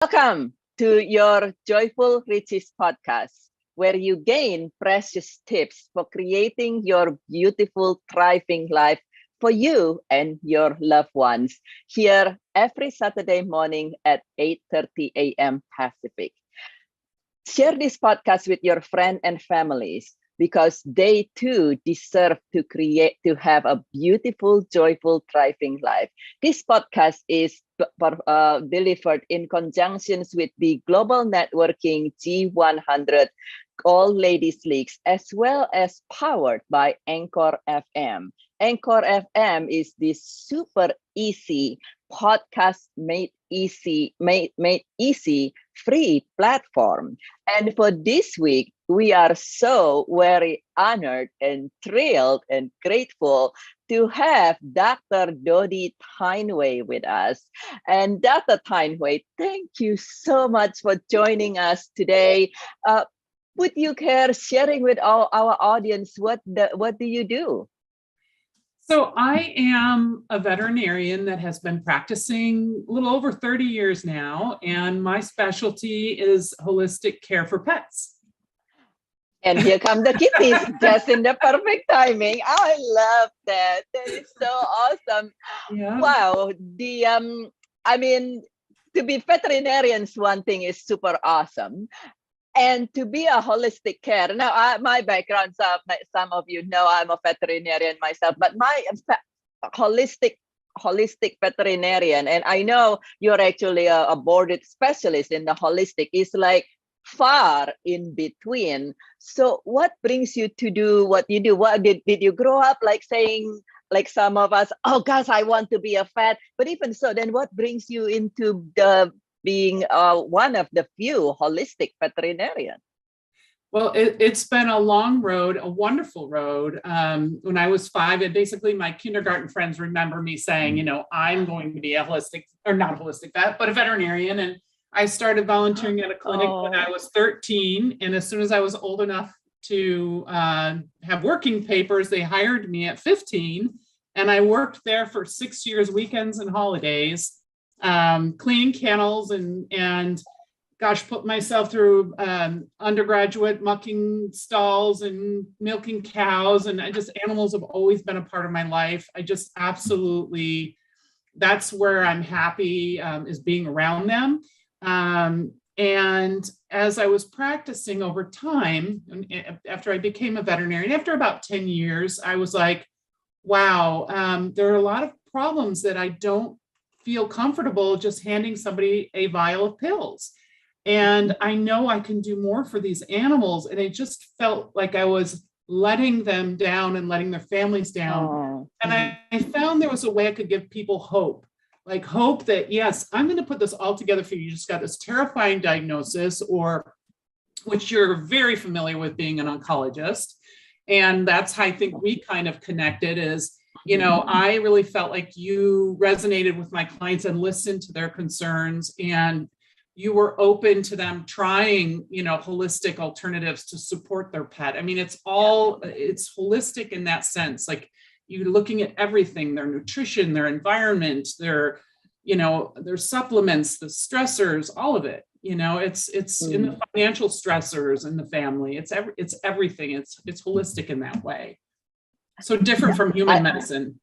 Welcome to your Joyful Riches podcast, where you gain precious tips for creating your beautiful, thriving life for you and your loved ones. Here every Saturday morning at 8:30 a.m. Pacific. Share this podcast with your friends and families because they too deserve to have a beautiful, joyful, thriving life. This podcast is delivered in conjunctions with the Global Networking G100 All Ladies Leagues, as well as powered by Anchor FM. Anchor FM is this super easy podcast made easy free platform. And for this week, we are so very honored and thrilled and grateful to have Dr. Dody Tyneway with us. And Dr. Tyneway, thank you so much for joining us today. Would you care sharing with our audience what do you do? So I am a veterinarian that has been practicing a little over 30 years now, and my specialty is holistic care for pets. And here come the kitties, just in the perfect timing. I love that. That is so awesome. Yeah. Wow. I mean, to be veterinarians, one thing is super awesome. And to be a holistic care. Now, my background, some of you know I'm a veterinarian myself, but my holistic veterinarian, and I know you're actually a boarded specialist in the holistic, is like far in between. So what brings you to do what you do? What did you grow up like saying, like some of us, oh gosh, I want to be a vet? But even so, then what brings you into the being one of the few holistic veterinarians? Well, it's been a long road, a wonderful road. When I was 5, and basically my kindergarten friends remember me saying, I'm going to be a holistic, or not holistic vet, but a veterinarian. And I started volunteering at a clinic when I was 13. And as soon as I was old enough to have working papers, they hired me at 15. And I worked there for 6 years, weekends and holidays, cleaning kennels and gosh, put myself through undergraduate mucking stalls and milking cows. And animals have always been a part of my life. I just absolutely, that's where I'm happy, is being around them. And as I was practicing over time, after I became a veterinarian, after about 10 years, I was like, wow, there are a lot of problems that I don't feel comfortable just handing somebody a vial of pills. And I know I can do more for these animals. And it just felt like I was letting them down and letting their families down. Oh. And I found there was a way I could give people hope, like hope that, yes, I'm going to put this all together for you. You just got this terrifying diagnosis, or which you're very familiar with being an oncologist. And that's how I think we kind of connected is, I really felt like you resonated with my clients and listened to their concerns, and you were open to them trying, holistic alternatives to support their pet. I mean, it's holistic in that sense. Like you're looking at everything, their nutrition, their environment, their supplements, the stressors, all of it. It's in the financial stressors in the family. It's everything. It's holistic in that way. So different from human medicine.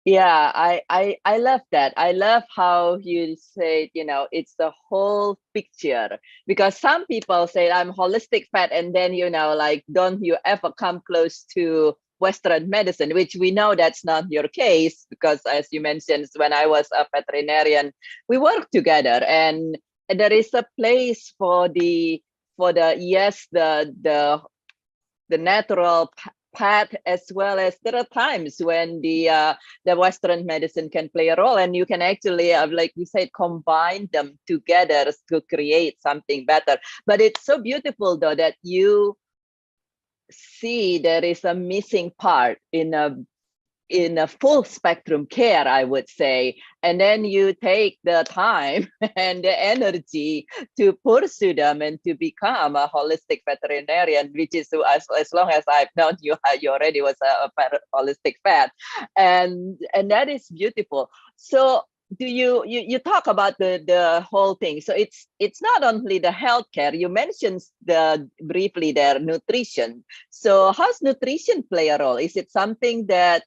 Yeah, I love that. I love how you say, it's the whole picture, because some people say I'm holistic vet, and then, like, don't you ever come close to Western medicine, which we know that's not your case, because as you mentioned, when I was a veterinarian, we worked together, and there is a place for the natural path, as well as there are times when the Western medicine can play a role, and you can actually, like we said, combine them together to create something better. But it's so beautiful, though, that you see there is a missing part in a full spectrum care, I would say, and then you take the time and the energy to pursue them and to become a holistic veterinarian, which is, as long as I've known you, you already was a holistic vet, and that is beautiful. So you talk about the whole thing, so it's not only the healthcare. You mentioned the briefly there nutrition. So how's nutrition play a role? Is it something that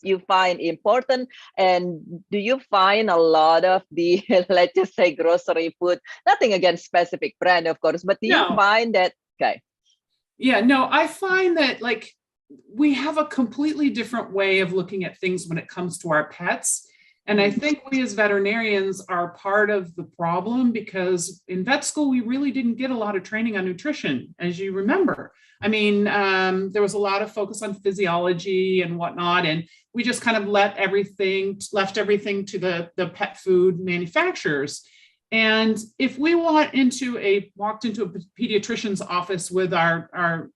you find important, and do you find a lot of the let's just say grocery food, nothing against specific brand of course, but do you No. find that okay? Yeah, no, I find that like we have a completely different way of looking at things when it comes to our pets. And I think we as veterinarians are part of the problem because in vet school, we really didn't get a lot of training on nutrition, as you remember. I mean, there was a lot of focus on physiology and whatnot, and we just kind of left everything to the pet food manufacturers. And if we walked into a pediatrician's office with our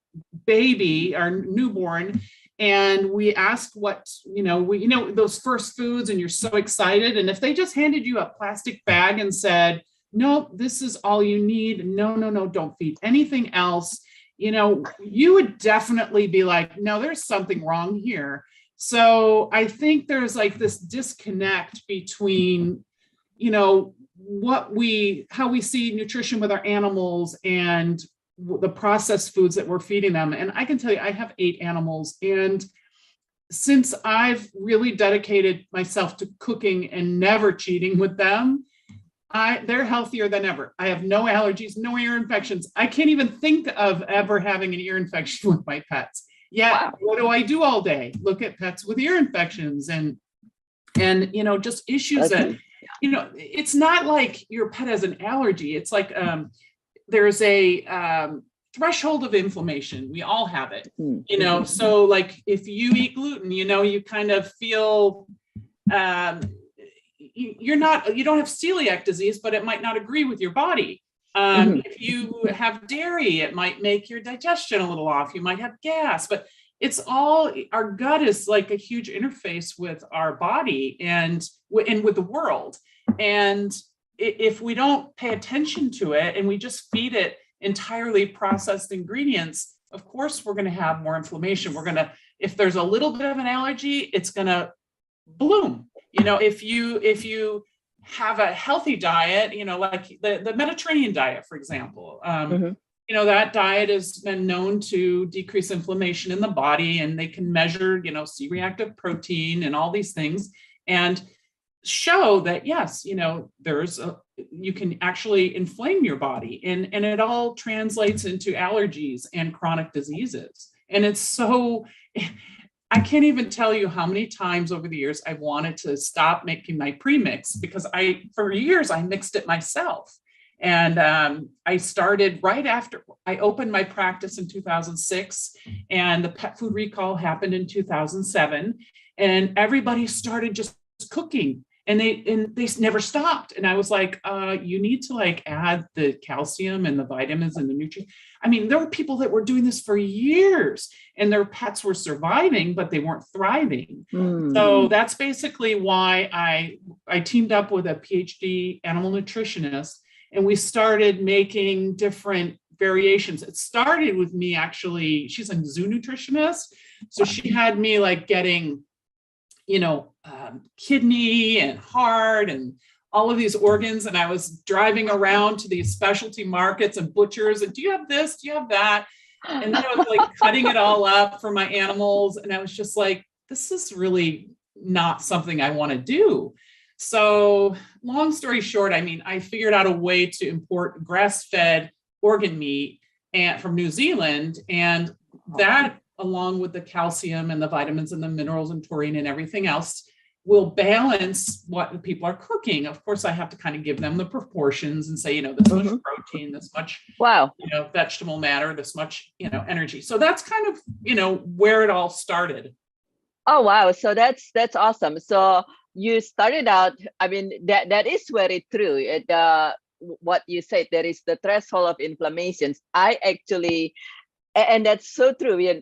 baby, our newborn, and we asked what, those first foods, and you're so excited. And if they just handed you a plastic bag and said, no, this is all you need. No, don't feed anything else. You would definitely be like, no, there's something wrong here. So I think there's like this disconnect between, how we see nutrition with our animals and the processed foods that we're feeding them. And I can tell you, I have 8 animals. And since I've really dedicated myself to cooking and never cheating with them, they're healthier than ever. I have no allergies, no ear infections. I can't even think of ever having an ear infection with my pets. Yeah. Wow. What do I do all day? Look at pets with ear infections and just issues that, it's not like your pet has an allergy. It's like, there's a threshold of inflammation. We all have it, so like if you eat gluten, you kind of feel, you don't have celiac disease, but it might not agree with your body. If you have dairy, it might make your digestion a little off. You might have gas, but it's all, our gut is like a huge interface with our body and with the world. And if we don't pay attention to it and we just feed it entirely processed ingredients, of course, we're going to have more inflammation. If there's a little bit of an allergy, it's going to bloom. If you have a healthy diet, like the Mediterranean diet, for example, that diet has been known to decrease inflammation in the body, and they can measure, C-reactive protein and all these things. And show that yes, you can actually inflame your body, and it all translates into allergies and chronic diseases. And it's so, I can't even tell you how many times over the years I've wanted to stop making my premix because for years I mixed it myself. And I started right after I opened my practice in 2006, and the pet food recall happened in 2007, and everybody started just cooking. And they never stopped. And I was like, you need to like add the calcium and the vitamins and the nutrients. I mean, there were people that were doing this for years and their pets were surviving, but they weren't thriving. So that's basically why I teamed up with a PhD animal nutritionist, and we started making different variations. It started with me, actually, she's a zoo nutritionist. So she had me like getting, kidney and heart and all of these organs. And I was driving around to these specialty markets and butchers and do you have this? Do you have that? And then I was like cutting it all up for my animals. And I was just like, this is really not something I want to do. So long story short, I figured out a way to import grass-fed organ meat from New Zealand, and that, along with the calcium and the vitamins and the minerals and taurine and everything else, will balance what the people are cooking. Of course, I have to kind of give them the proportions and say, this much protein, this much, vegetable matter, this much, energy. So that's kind of, where it all started. Oh, wow. So that's awesome. So you started out, that is very true. What you said, there is the threshold of inflammations. And that's so true.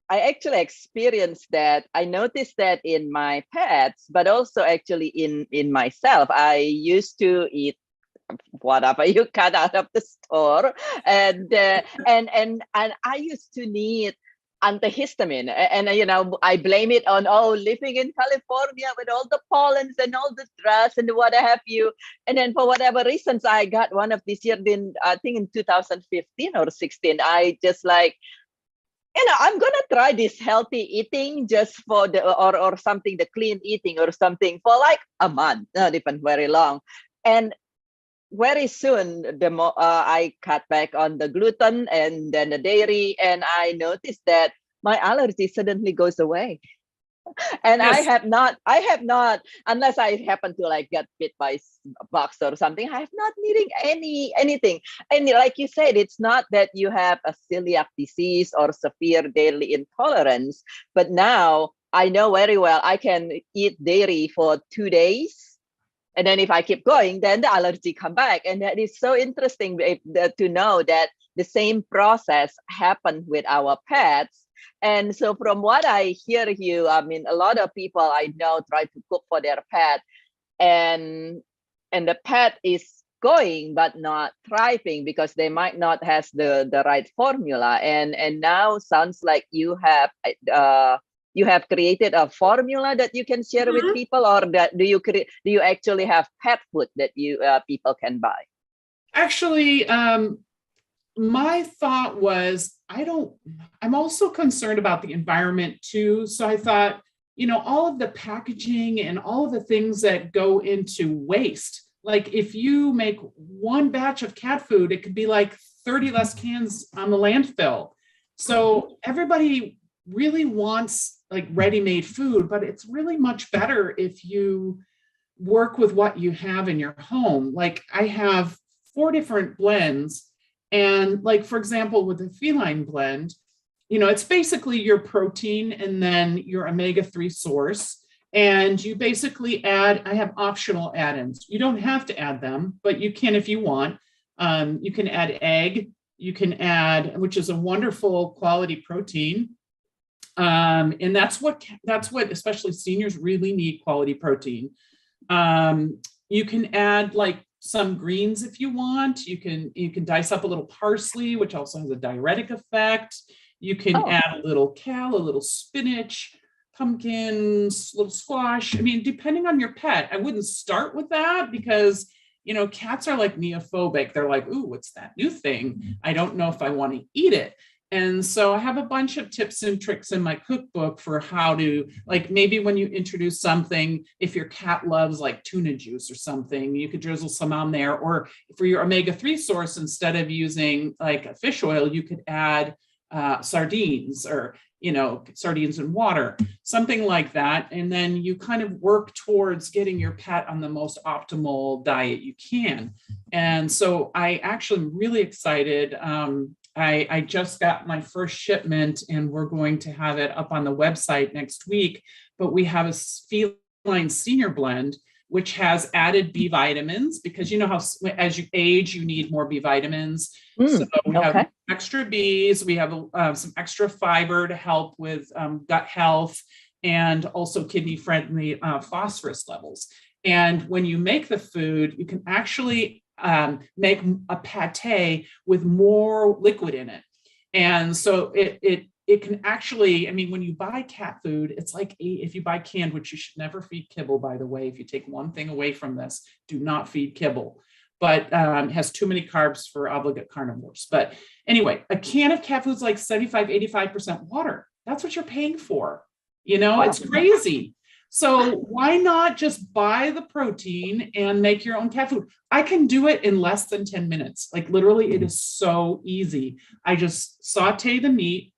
I actually experienced that. I noticed that in my pets, but also actually in myself. I used to eat whatever you cut out of the store, and I used to need antihistamine. And I blame it on, living in California with all the pollens and all the dust and what have you. And then for whatever reasons, I got one of this year, I think in 2015 or 16, I just like, I'm gonna try this healthy eating just for or something, the clean eating or something for like a month, not even very long. And very soon, I cut back on the gluten and then the dairy, and I noticed that my allergy suddenly goes away. And Yes. I have not, unless I happen to like get bit by a box or something, I have not needing anything. And like you said, it's not that you have a celiac disease or severe dairy intolerance, but now I know very well I can eat dairy for 2 days, and then if I keep going, then the allergy come back. And that is so interesting to know that the same process happened with our pets. And so from what I hear you, I mean, a lot of people I know try to cook for their pet, and the pet is going but not thriving because they might not has the right formula. And now sounds like you have created a formula that you can share with Mhm. people, or that do you actually have pet food that you people can buy? Actually, my thought was, I'm also concerned about the environment too. So I thought, all of the packaging and all of the things that go into waste. Like if you make one batch of cat food, it could be like 30 less cans on the landfill. So everybody really wants like ready-made food, but it's really much better if you work with what you have in your home. Like I have 4 different blends. And like, for example, with the feline blend, it's basically your protein and then your omega-3 source. And you basically I have optional add-ins. You don't have to add them, but you can if you want. You can add egg, you can add, which is a wonderful quality protein. And that's what especially seniors really need, quality protein. You can add like some greens if you want. You can dice up a little parsley, which also has a diuretic effect. You can add a little kale, a little spinach, pumpkins, little squash. I mean, depending on your pet, I wouldn't start with that because cats are like neophobic. They're like, ooh, what's that new thing? I don't know if I want to eat it. And so I have a bunch of tips and tricks in my cookbook for how to, like, maybe when you introduce something, if your cat loves like tuna juice or something, you could drizzle some on there. Or for your omega-3 source, instead of using like a fish oil, you could add sardines or, sardines in water, something like that. And then you kind of work towards getting your pet on the most optimal diet you can. And so I actually am really excited. I just got my first shipment and we're going to have it up on the website next week, but we have a feline senior blend, which has added B vitamins because how as you age, you need more B vitamins. So we have extra Bs, we have some extra fiber to help with gut health and also kidney friendly phosphorus levels. And when you make the food, you can actually make a pate with more liquid in it. And so it can actually, I mean, when you buy cat food, it's like if you buy canned, which you should never feed kibble, by the way. If you take one thing away from this, do not feed kibble, but has too many carbs for obligate carnivores. But anyway, a can of cat food is like 75, 85% water. That's what you're paying for. It's crazy. So why not just buy the protein and make your own cat food? I can do it in less than 10 minutes. Like literally, it is so easy. I just saute the meat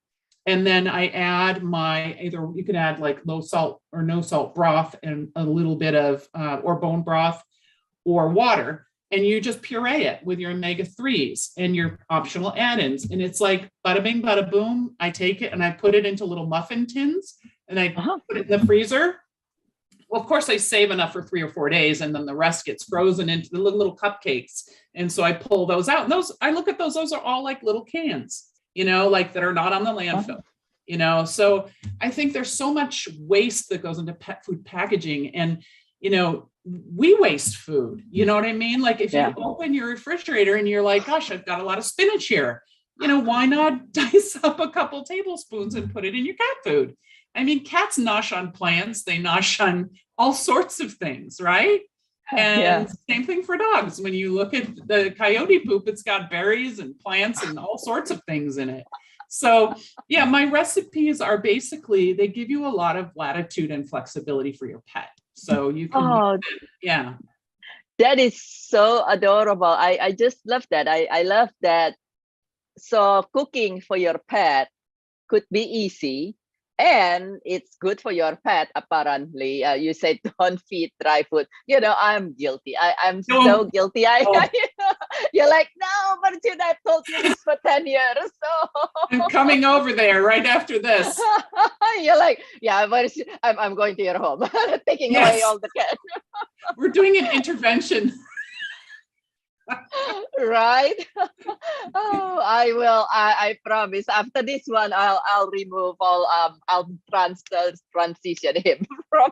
and then I add either you can add like low salt or no salt broth and a little bit of, or bone broth or water. And you just puree it with your omega-3s and your optional add-ins. And it's like bada bing, bada boom. I take it and I put it into little muffin tins and I put it in the freezer. Well, of course, I save enough for 3 or 4 days, and then the rest gets frozen into the little cupcakes. And so I pull those out. And I look at those are all like little cans, like that are not on the landfill, So I think there's so much waste that goes into pet food packaging. And, we waste food. You know what I mean? Like if you open your refrigerator and you're like, gosh, I've got a lot of spinach here. why not dice up a couple tablespoons and put it in your cat food? I mean, cats nosh on plants, they nosh on all sorts of things, right? Yeah. And same thing for dogs. When you look at the coyote poop, it's got berries and plants and all sorts of things in it. So yeah, my recipes are basically, they give you a lot of latitude and flexibility for your pet. So you can, Oh, yeah. that is so adorable. I just love that. I love that. So cooking for your pet could be easy, and it's good for your pet. Apparently, you said don't feed dry food. I'm guilty. I'm so No, guilty. oh, You're like, no, Martin, I've told you this for 10 years. So I'm coming over there right after this. you're like, yeah, but I'm going to your home, taking away Yes, all the cat. we're doing an intervention. Right. Oh, I will. I promise. After this one, I'll remove all. I'll transition him from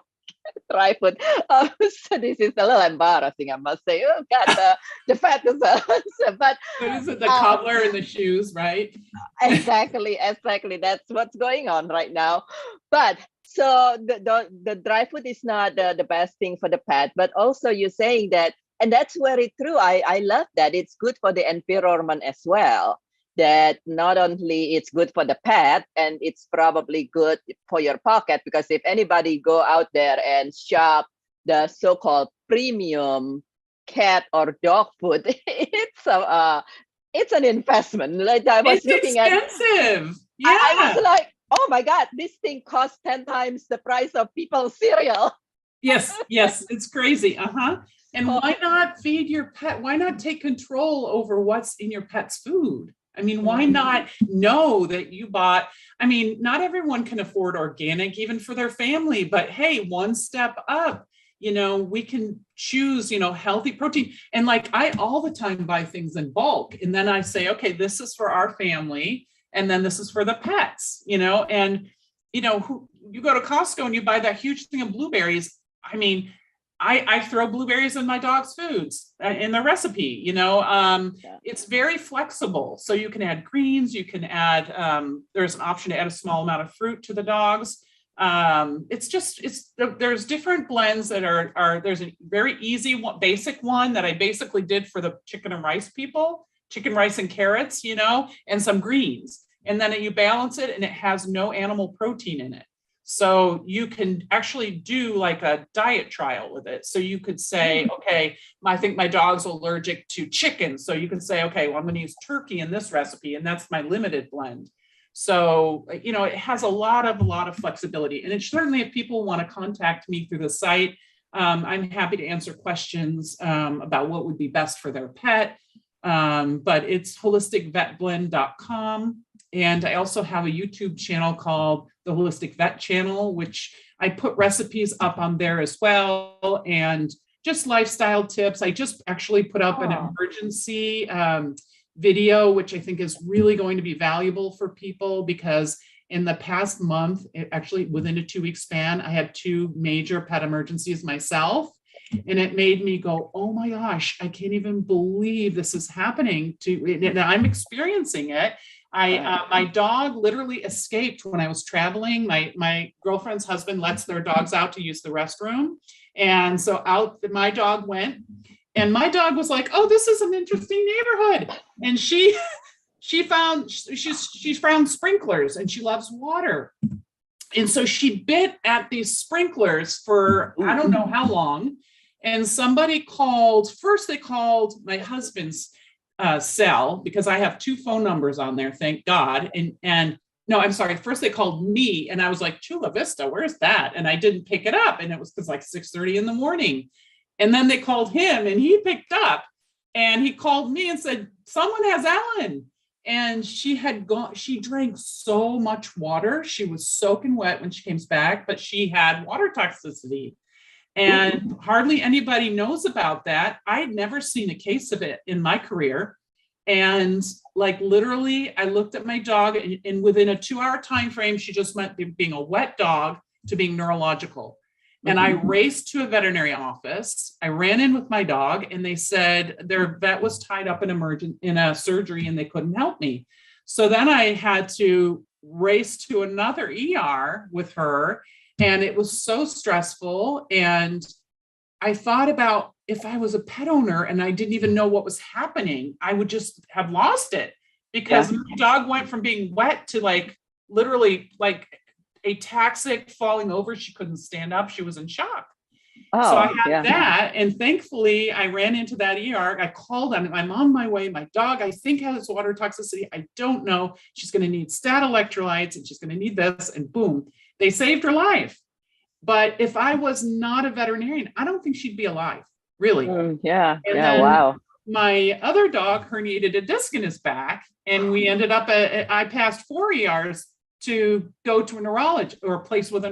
dry food. So this is a little embarrassing, I must say. Oh God, the fat is. But What is it? The cobbler and the shoes, right? exactly. That's what's going on right now. But so the dry food is not the best thing for the pet, but also you're saying that, and that's very true. I love that. It's good for the environment as well. That not only it's good for the pet, and it's probably good for your pocket, because if anybody go out there and shop the so-called premium cat or dog food, it's an investment. Like I was It's looking at, expensive. I Yeah. was like, oh my God, this thing costs 10 times the price of people's cereal. Yes, it's crazy. Uh-huh. And why not feed your pet? Why not take control over what's in your pet's food? I mean, why not know that you bought? I mean, not everyone can afford organic, even for their family, but hey, one step up, we can choose, healthy protein. And like I all the time buy things in bulk. And then I say, okay, this is for our family. And then this is for the pets, and, you go to Costco and you buy that huge thing of blueberries. I mean, I throw blueberries in my dog's foods in the recipe, it's very flexible. So you can add greens, you can add, there's an option to add a small amount of fruit to the dogs. There's different blends that are, there's a very easy one, basic one that I basically did for the chicken and rice people, chicken, rice, and carrots, and some greens. And then you balance it and it has no animal protein in it. So you can actually do like a diet trial with it. So you could say, okay, I think my dog's allergic to chicken. So you can say, okay, well, I'm going to use turkey in this recipe, and that's my limited blend. So, it has a lot of flexibility. And it's certainly, if people want to contact me through the site, I'm happy to answer questions about what would be best for their pet. But it's holisticvetblend.com. And I also have a YouTube channel called the Holistic Vet Channel, which I put recipes up on there as well, and just lifestyle tips. I just actually put up an emergency video, which I think is really going to be valuable for people, because in the past month, actually within a 2-week span, I had 2 major pet emergencies myself. And it made me go, oh my gosh, I can't even believe this is happening and I'm experiencing it. My dog literally escaped when I was traveling. My girlfriend's husband lets their dogs out to use the restroom. And so out my dog went, and my dog was like, oh, this is an interesting neighborhood. And she found sprinklers, and she loves water. And so she bit at these sprinklers for, I don't know how long. And somebody called, first they called my husband's cell, because I have 2 phone numbers on there, thank God. And no, I'm sorry. First they called me, and I was like, Chula Vista, where's that? And I didn't pick it up. And it was like 6:30 in the morning. And then they called him, and he picked up, and he called me and said, someone has Ellen. And she drank so much water. She was soaking wet when she came back, but she had water toxicity. And hardly anybody knows about that. I'd never seen a case of it in my career. And like literally, I looked at my dog, and within a 2-hour time frame, she just went from being a wet dog to being neurological. And I raced to a veterinary office. I ran in with my dog, and they said their vet was tied up in a surgery and they couldn't help me. So then I had to race to another ER with her, and it was so stressful. And I thought about, if I was a pet owner and I didn't even know what was happening, I would just have lost it, because my dog went from being wet to like literally like ataxic, falling over. She couldn't stand up. She was in shock. So I had that. And thankfully I ran into that ER. I called on, I'm on my way. My dog, I think, has water toxicity. I don't know. She's going to need stat electrolytes and she's going to need this. And boom, they saved her life. But if I was not a veterinarian, I don't think she'd be alive, really. Wow. My other dog herniated a disc in his back, and we ended up I passed 4 ERs to go to a neurologist, or a place with a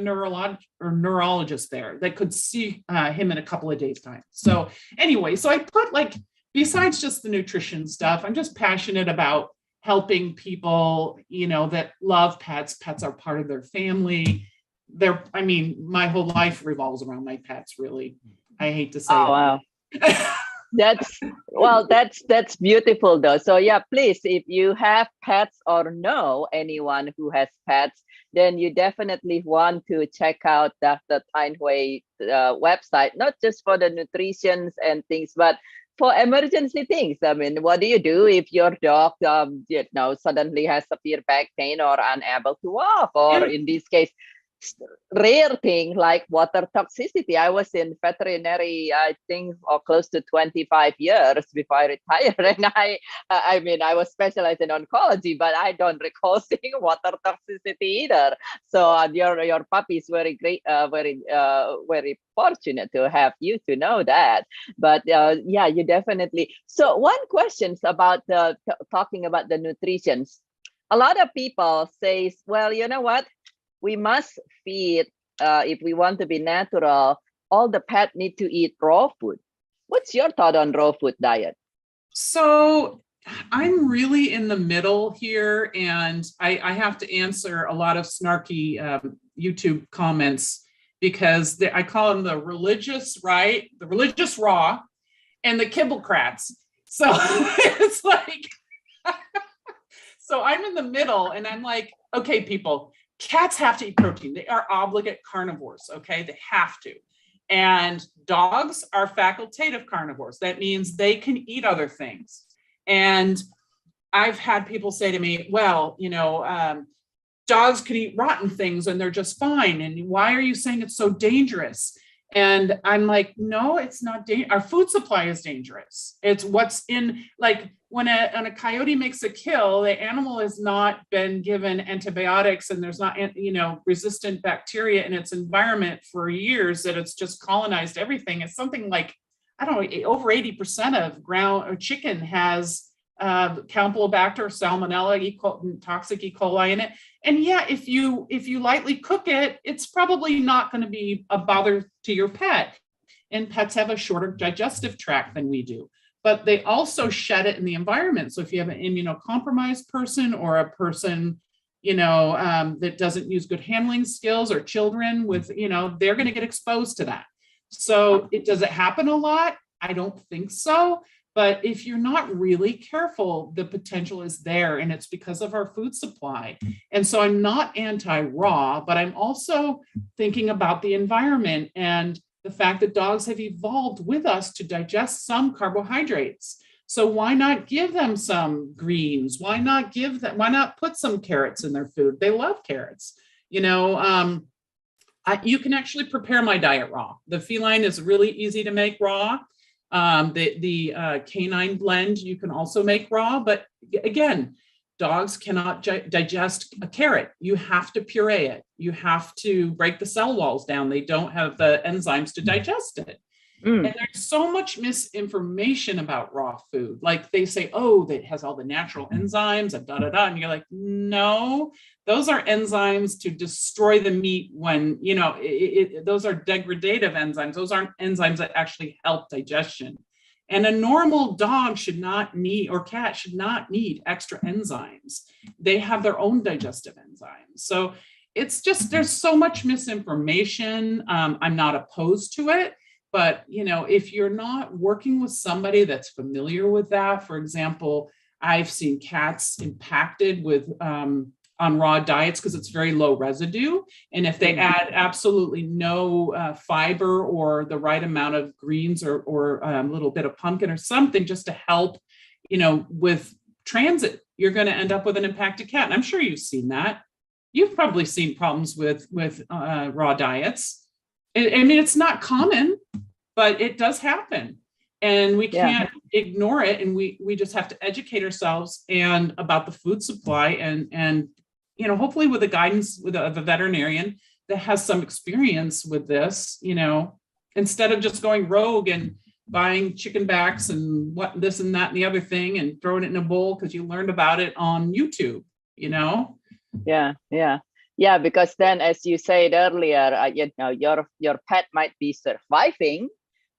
neurologist there that could see him in a couple of days' time. So anyway, so I put, like, besides just the nutrition stuff, I'm just passionate about helping people, you know, that love pets. Pets are part of their family. I mean, my whole life revolves around my pets, really. I hate to say it. Wow. That's beautiful though. So yeah, please, if you have pets or know anyone who has pets, then you definitely want to check out the Tyneway website, not just for the nutrition and things, but for emergency things. I mean, what do you do if your dog, suddenly has severe back pain or unable to walk, or in this case, rare thing like water toxicity. I was in veterinary, I think, or close to 25 years before I retired, and I mean, I was specialized in oncology, but I don't recall seeing water toxicity either. So your puppy is very great, very fortunate to have you to know that. But yeah, you definitely. So one question about talking about the nutrition. A lot of people say, well, you know what? We must feed, if we want to be natural, all the pet need to eat raw food. What's your thought on raw food diet? So I'm really in the middle here, and I have to answer a lot of snarky YouTube comments, because I call them the religious right, the religious raw, and the kibblecrats. So it's like, so I'm in the middle, and I'm like, okay, people, cats have to eat protein. They are obligate carnivores, okay? They have to. And dogs are facultative carnivores. That means they can eat other things. And I've had people say to me, well, you know, dogs can eat rotten things and they're just fine. And why are you saying it's so dangerous? And I'm like, no, it's not dangerous. Our food supply is dangerous. It's what's in, like, when a coyote makes a kill, the animal has not been given antibiotics, and there's not, you know, resistant bacteria in its environment for years, that it's just colonized everything. It's something like, I don't know, over 80% of ground or chicken has Campylobacter, Salmonella, toxic E. coli in it. And yeah, if you lightly cook it, it's probably not going to be a bother to your pet. And pets have a shorter digestive tract than we do, but they also shed it in the environment. So if you have an immunocompromised person, or a person, you know, that doesn't use good handling skills, or children with, you know, they're going to get exposed to that. So does it happen a lot? I don't think so. But if you're not really careful, the potential is there, and it's because of our food supply. And so I'm not anti-raw, but I'm also thinking about the environment and the fact that dogs have evolved with us to digest some carbohydrates. So why not give them some greens? Why not put some carrots in their food? They love carrots. You know, you can actually prepare my diet raw. The feline is really easy to make raw. The canine blend you can also make raw, but again, dogs cannot digest a carrot. You have to puree it. You have to break the cell walls down. They don't have the enzymes to digest it. And there's so much misinformation about raw food. Like they say, oh, that has all the natural enzymes and and you're like, no, those are enzymes to destroy the meat when, you know, those are degradative enzymes. Those aren't enzymes that actually help digestion. And a normal dog should not need, or cat should not need, extra enzymes. They have their own digestive enzymes. So it's just, there's so much misinformation. I'm not opposed to it. But, you know, if you're not working with somebody that's familiar with that, for example, I've seen cats impacted with on raw diets because it's very low residue. And if they add absolutely no fiber or the right amount of greens or a little bit of pumpkin or something just to help, with transit, you're going to end up with an impacted cat. And I'm sure you've seen that. You've probably seen problems with raw diets. I mean, it's not common, but it does happen. And we can't ignore it. And we just have to educate ourselves and about the food supply and hopefully with the guidance with a veterinarian that has some experience with this, instead of just going rogue and buying chicken backs and what this and that and the other thing and throwing it in a bowl because you learned about it on YouTube, Yeah, because then, as you said earlier, your pet might be surviving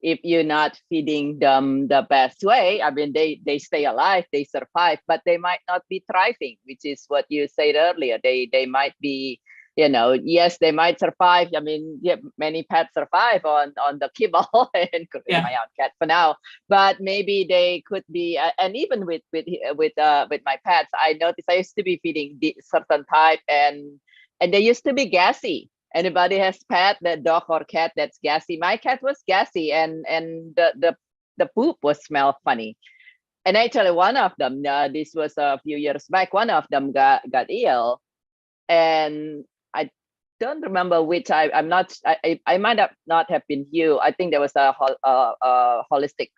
if you're not feeding them the best way. I mean, they stay alive, they survive, but they might not be thriving, which is what you said earlier. They might be, yes, they might survive. I mean, many pets survive on the kibble, including my own cat for now. But maybe they could be, and even with my pets, I noticed I used to be feeding certain type, and they used to be gassy. Anybody has pet, that dog or cat that's gassy? My cat was gassy, and the poop was smell funny. And actually, one of them, this was a few years back, one of them got ill, and I don't remember which. I'm not. I might have not have been you. I think there was a holistic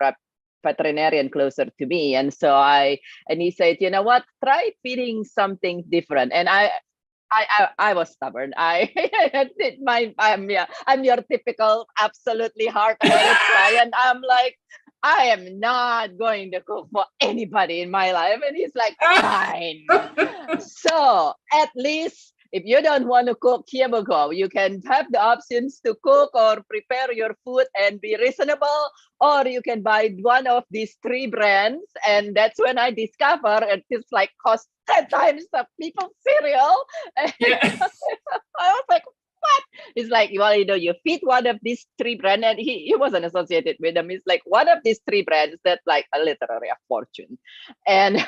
veterinarian closer to me, and he said, you know what? Try feeding something different, and I was stubborn. I did I'm your typical absolutely hard-headed client. I'm like, I am not going to cook for anybody in my life. And he's like, fine. So at least if you don't want to cook, here we go. You can have the options to cook or prepare your food and be reasonable, or you can buy one of these 3 brands. And that's when I discover it's like cost 10 times the people's cereal. And I was like, what? It's like, well, you feed one of these 3 brands, and he wasn't associated with them. It's like one of these 3 brands that's like a literally a fortune. And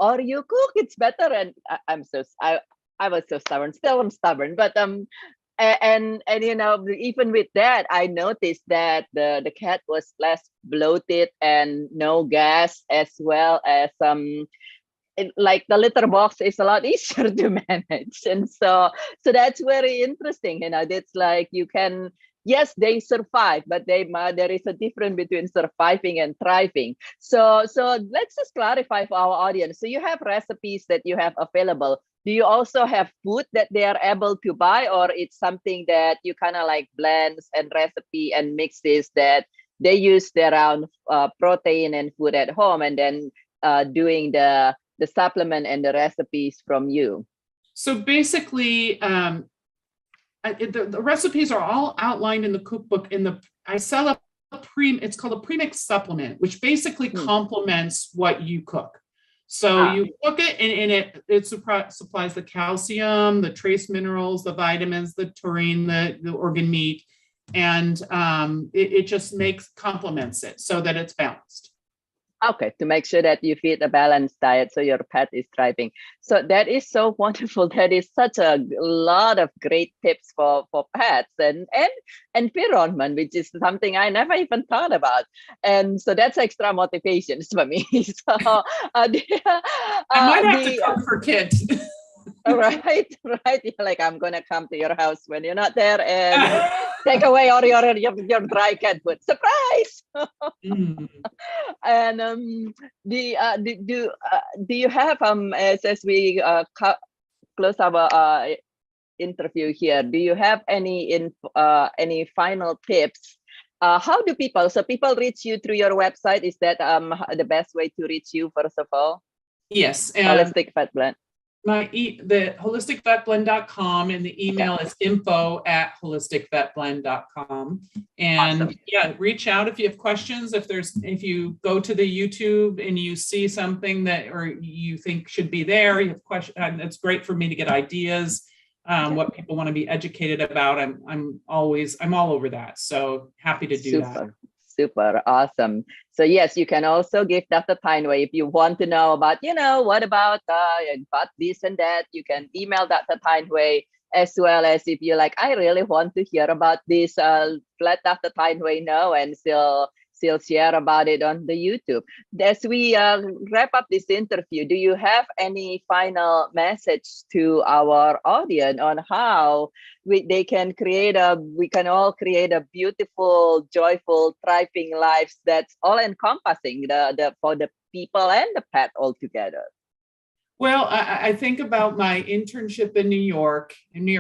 or you cook, it's better. And I was so stubborn. Still, I'm stubborn, but and even with that, I noticed that the cat was less bloated and no gas, as well as like the litter box is a lot easier to manage, and so that's very interesting. It's like you can. Yes, they survive, but there is a difference between surviving and thriving. So let's just clarify for our audience. So you have recipes that you have available. Do you also have food that they are able to buy, or it's something that you kind of like blends and recipe and mixes that they use their own protein and food at home, and then doing the supplement and the recipes from you? So basically, the recipes are all outlined in the cookbook. I sell it's called a premix supplement, which basically complements what you cook. So you cook it, and it supplies the calcium, the trace minerals, the vitamins, the taurine, the organ meat, and it just complements it so that it's balanced. Okay, to make sure that you feed a balanced diet so your pet is thriving. So that is so wonderful. That is such a lot of great tips for pets and environment, which is something I never even thought about. And so that's extra motivations for me. So I might have to cook for kids. Right. You're like, I'm gonna come to your house when you're not there and take away all your dry cat food. Surprise! And do you have as we close our interview here, do you have any final tips? How do people reach you through your website? Is that the best way to reach you, first of all? Yes. Holistic Vet Blend. The holisticvetblend.com, and the email is info@holisticvetblend.com. And awesome. Reach out if you have questions. If you go to the YouTube and you see something or you think should be there, you have questions. It's great for me to get ideas, what people want to be educated about. I'm all over that. So happy to do that. Super awesome. So yes, you can also give Dr. Tyneway if you want to know about, what about this and that. You can email Dr. Tyneway, as well as if you're like, I really want to hear about this. Let Dr. Tyneway know, and she'll share about it on the YouTube. As we wrap up this interview, do you have any final message to our audience on how we can all create a beautiful, joyful, thriving lives that's all encompassing for the people and the pet all together? Well, I think about my internship in New York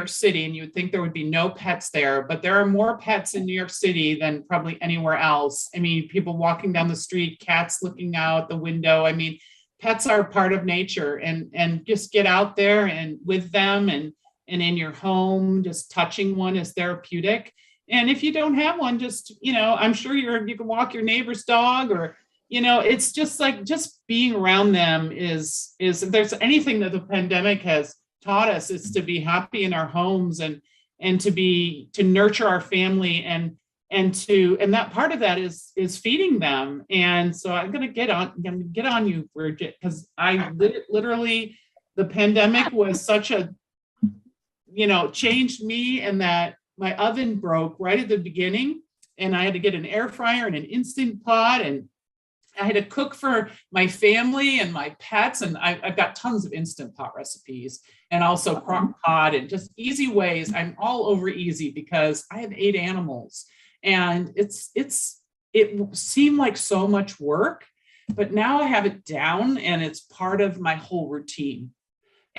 City, and you would think there would be no pets there, but there are more pets in New York City than probably anywhere else. I mean, people walking down the street, cats looking out the window. I mean, pets are part of nature, and just get out there and with them, and in your home, just touching one is therapeutic. And if you don't have one, just, I'm sure you can walk your neighbor's dog, or it's just like, just being around them is if there's anything that the pandemic has taught us, is to be happy in our homes, and to nurture our family, and that part of that is feeding them. And so I'm going to get on you, Bridget, because I literally, the pandemic was such a, changed me, and that my oven broke right at the beginning, and I had to get an air fryer and an Instant Pot, and I had to cook for my family and my pets. And I've got tons of Instant Pot recipes, and also crock pot, and just easy ways. I'm all over easy because I have 8 animals, and it seemed like so much work, but now I have it down, and it's part of my whole routine.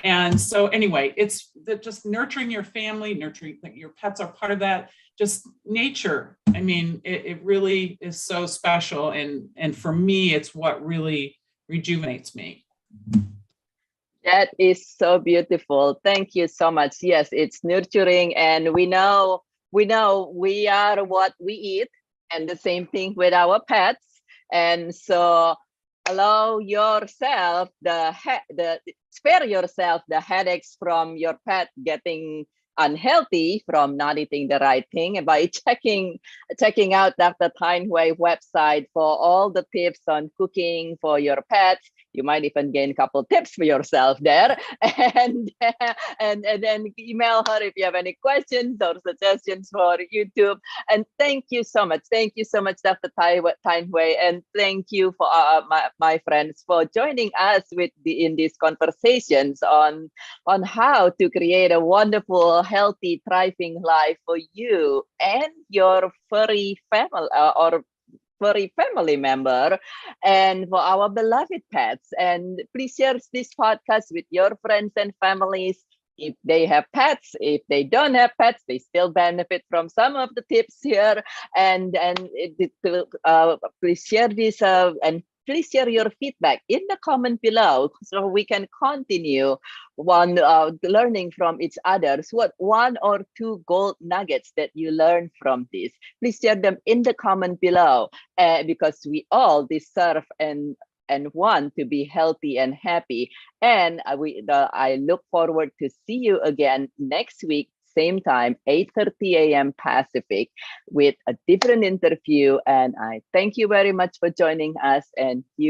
And so anyway, it's just nurturing your family, nurturing your pets are part of that. Just nature. I mean, it really is so special. And for me, it's what really rejuvenates me. That is so beautiful. Thank you so much. Yes, it's nurturing, and we know we are what we eat, and the same thing with our pets. And so allow yourself spare yourself the headaches from your pet getting unhealthy from not eating the right thing by checking out Dr. Tyneway website for all the tips on cooking for your pets. You might even gain a couple tips for yourself there, and then email her if you have any questions or suggestions for YouTube. And thank you so much, Dr. Tyneway, and thank you for my friends for joining us in these conversations on how to create a wonderful, healthy, thriving life for you and your furry family or furry family member, and for our beloved pets. And please share this podcast with your friends and families. If they have pets, if they don't have pets, they still benefit from some of the tips here. And please share this and please share your feedback in the comment below, so we can continue learning from each other. So what 1 or 2 gold nuggets that you learned from this? Please share them in the comment below, because we all deserve and want to be healthy and happy. And I look forward to see you again next week, same time, 8:30 a.m. Pacific, with a different interview. And I thank you very much for joining us, and you